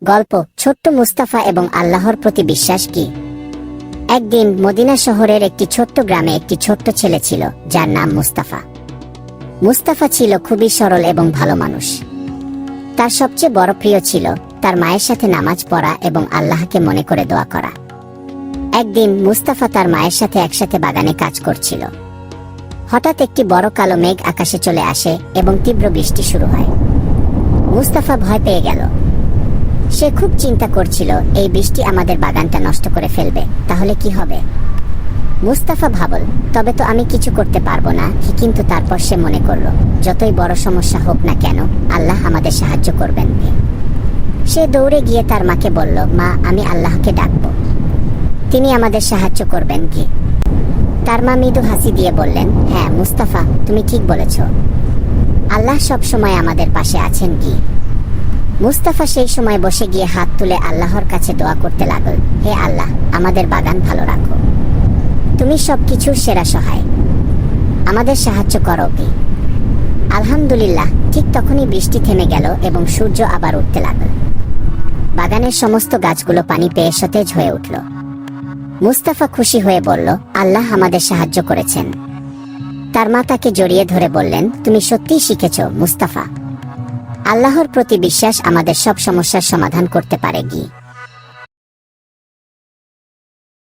গল্প ছোট্ট মুস্তাফা এবং আল্লাহর প্রতি বিশ্বাস কি। একদিন মদিনা শহরের একটি ছোট্ট গ্রামে একটি ছোট্ট ছেলে ছিল যার নাম মুস্তাফা। মুস্তাফা ছিল খুবই সরল এবং ভালো মানুষ। তার সবচেয়ে বড় প্রিয় ছিল তার মায়ের সাথে নামাজ পড়া এবং আল্লাহকে মনে করে দোয়া করা। একদিন মুস্তাফা তার মায়ের সাথে একসাথে বাগানে কাজ করছিল। হঠাৎ একটি বড় কালো মেঘ আকাশে চলে আসে এবং তীব্র বৃষ্টি শুরু হয়। মুস্তাফা ভয় পেয়ে গেল। সে খুব চিন্তা করছিল, এই বৃষ্টি আমাদের বাগানটা নষ্ট করে ফেলবে, তাহলে কি হবে। মুস্তাফা ভাবল, তবে তো আমি কিছু করতে পারবো না। কিন্তু তারপর সে মনে করল, যতই বড় সমস্যা হোক না কেন, আল্লাহ আমাদের সাহায্য করবেন। সে দৌড়ে গিয়ে তার মাকে বলল, মা, আমি আল্লাহকে ডাকবো, তিনি আমাদের সাহায্য করবেন কি। তার মা মৃদু হাসি দিয়ে বললেন, হ্যাঁ মুস্তাফা, তুমি ঠিক বলেছ, আল্লাহ সব সময় আমাদের পাশে আছেন কি। মুস্তাফা সেই সময় বসে গিয়ে হাত তুলে আল্লাহর কাছে দোয়া করতে লাগল, হে আল্লাহ, আমাদের বাগান ভালো রাখো, তুমি সবকিছুর সেরা সহায়, আমাদের সাহায্য করো কি। আলহামদুলিল্লাহ। ঠিক তখনই বৃষ্টি থেমে গেল এবং সূর্য আবার উঠতে লাগল। বাগানের সমস্ত গাছগুলো পানি পেয়ে সতেজ হয়ে উঠল। মুস্তাফা খুশি হয়ে বলল, আল্লাহ আমাদের সাহায্য করেছেন। তার মা তাকে জড়িয়ে ধরে বললেন, তুমি সত্যিই শিখেছ মুস্তাফা, আল্লাহর প্রতি বিশ্বাস আমাদের সব সমস্যার সমাধান করতে পারে কি।